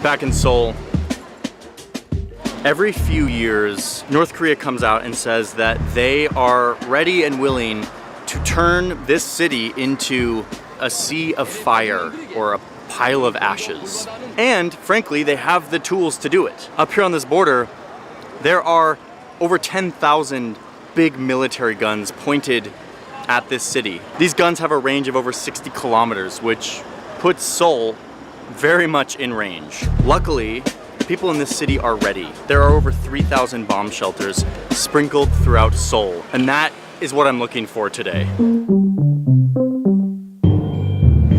Back in Seoul, every few years, North Korea comes out and says that they are ready and willing to turn this city into a sea of fire or a pile of ashes. And frankly, they have the tools to do it. Up here on this border, there are over 10,000 big military guns pointed at this city. These guns have a range of over 60 kilometers, which puts Seoul very much in range. Luckily, people in this city are ready. There are over 3,000 bomb shelters sprinkled throughout Seoul, and that is what I'm looking for today.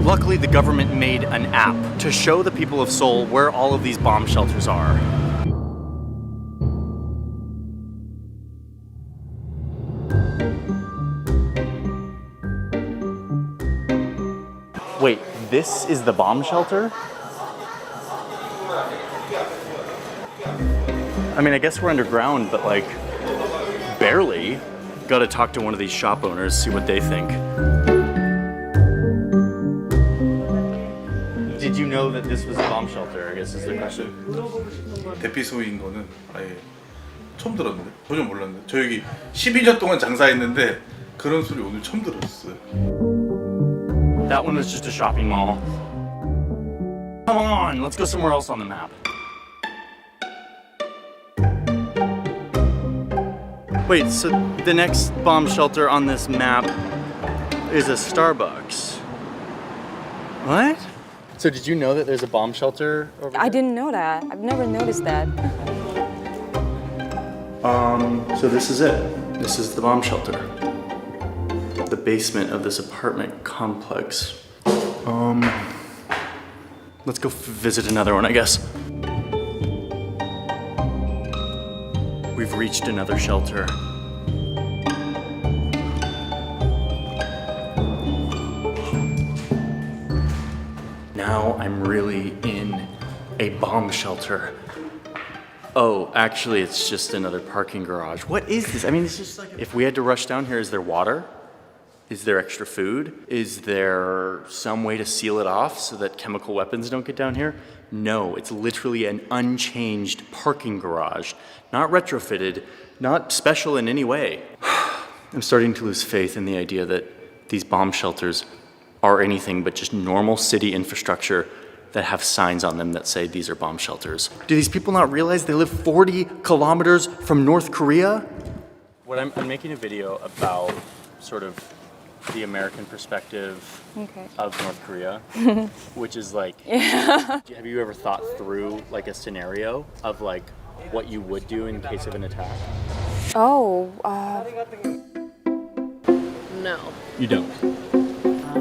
Luckily, the government made an app to show the people of Seoul where all of these bomb shelters are. Wait, this is the bomb shelter? I mean, I guess we're underground, but like, barely. Gotta talk to one of these shop owners, see what they think. Did you know that this was a bomb shelter, I guess is the question. 대피소인 거는 아예 처음 들었는데 전혀 몰랐는데 저 여기 12년 동안 장사했는데 그런 소리 오늘 처음 들었어요. That one was just a shopping mall. Come on, let's go somewhere else on the map. Wait, so the next bomb shelter on this map is a Starbucks. What? So did you know that there's a bomb shelter over here? I didn't know that. I've never noticed that. So this is it. This is the bomb shelter. The basement of this apartment complex. Let's go visit another one, I guess. We've reached another shelter. Now I'm really in a bomb shelter. Oh, actually, it's just another parking garage. What is this? I mean, it's just like, if we had to rush down here, is there water? Is there extra food? Is there some way to seal it off so that chemical weapons don't get down here? No, it's literally an unchanged parking garage, not retrofitted, not special in any way. I'm starting to lose faith in the idea that these bomb shelters are anything but just normal city infrastructure that have signs on them that say these are bomb shelters. Do these people not realize they live 40 kilometers from North Korea? What I'm making a video about sort of the American perspective of North Korea, which is like, have you ever thought through like a scenario of like what you would do in case of an attack? Oh, No. You don't.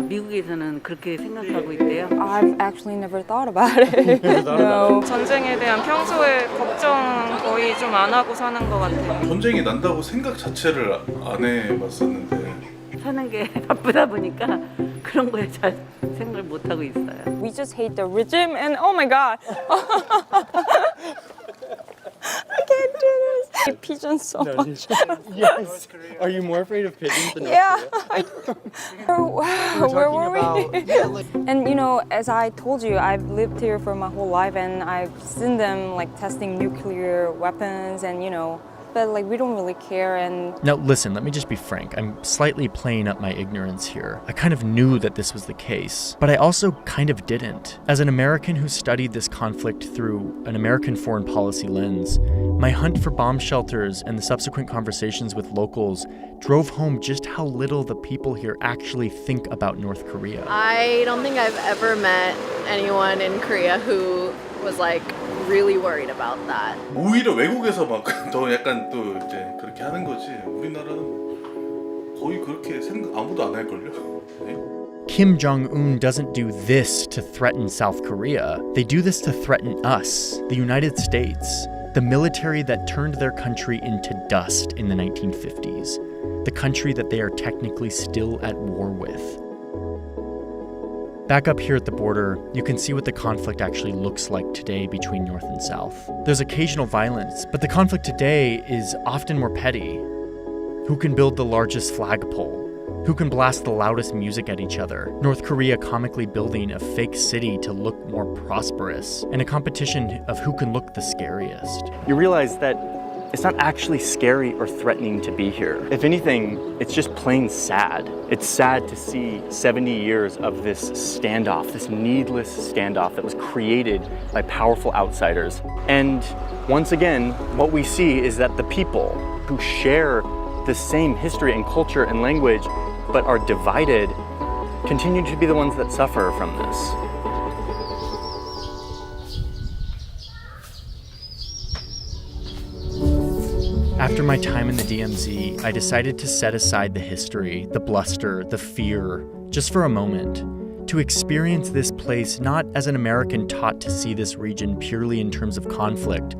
미국에서는 그렇게 생각하고 있대요. I've actually never thought about it. No. 전쟁에 대한 평소에 걱정 거의 좀 안 하고 사는 것 같아요. 전쟁이 난다고 생각 자체를 안 해봤었는데 사는 게 바쁘다 보니까 그런 거에 잘 생각을 못 하고 있어요. We just hate the regime and oh my god. I can't do this. Pigeon song. Yes. Are you more afraid of pigeons than North Yeah. Korea? Wow, where were we? And you know, as I told you, I've lived here for my whole life and I've seen them like testing nuclear weapons and you know, but like we don't really care and Now listen, let me just be frank. I'm slightly playing up my ignorance here. I kind of knew that this was the case, but I also kind of didn't. As an American who studied this conflict through an American foreign policy lens, my hunt for bomb shelters and the subsequent conversations with locals drove home just how little the people here actually think about North Korea. I don't think I've ever met anyone in Korea who was like really worried about that. 오히려 외국에서 막 더 약간 또 이제 그렇게 하는 거지 우리나라는 거의 그렇게 생각 아무도 안 할걸요? 네? Kim Jong-un doesn't do this to threaten South Korea. They do this to threaten us, the United States, the military that turned their country into dust in the 1950s, the country that they are technically still at war with. Back up here at the border, you can see what the conflict actually looks like today between North and South. There's occasional violence, but the conflict today is often more petty. Who can build the largest flagpole? Who can blast the loudest music at each other? North Korea comically building a fake city to look more prosperous, and a competition of who can look the scariest. You realize that it's not actually scary or threatening to be here. If anything, it's just plain sad. It's sad to see 70 years of this standoff, this needless standoff that was created by powerful outsiders. And once again, what we see is that the people who share the same history and culture and language but are divided continue to be the ones that suffer from this. After my time in the DMZ, I decided to set aside the history, the bluster, the fear, just for a moment, to experience this place not as an American taught to see this region purely in terms of conflict,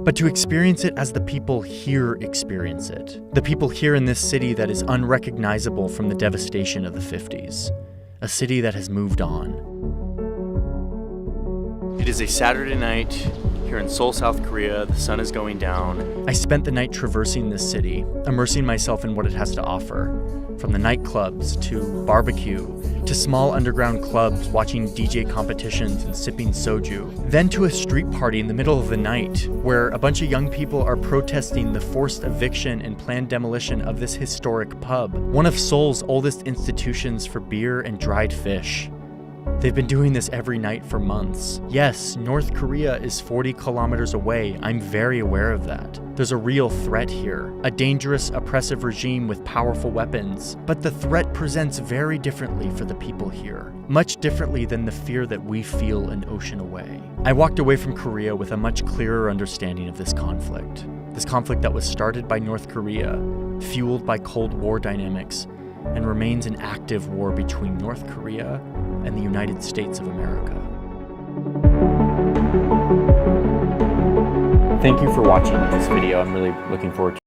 but to experience it as the people here experience it. The people here in this city that is unrecognizable from the devastation of the 50s. A city that has moved on. It is a Saturday night here in Seoul, South Korea. The sun is going down. I spent the night traversing this city, immersing myself in what it has to offer. From the nightclubs to barbecue, to small underground clubs watching DJ competitions and sipping soju. Then to a street party in the middle of the night, where a bunch of young people are protesting the forced eviction and planned demolition of this historic pub, one of Seoul's oldest institutions for beer and dried fish. They've been doing this every night for months. Yes, North Korea is 40 kilometers away. I'm very aware of that. There's a real threat here, a dangerous, oppressive regime with powerful weapons. But the threat presents very differently for the people here, much differently than the fear that we feel an ocean away. I walked away from Korea with a much clearer understanding of this conflict that was started by North Korea, fueled by Cold War dynamics, and remains an active war between North Korea and the United States of America. Thank you for watching this video. I'm really looking forward to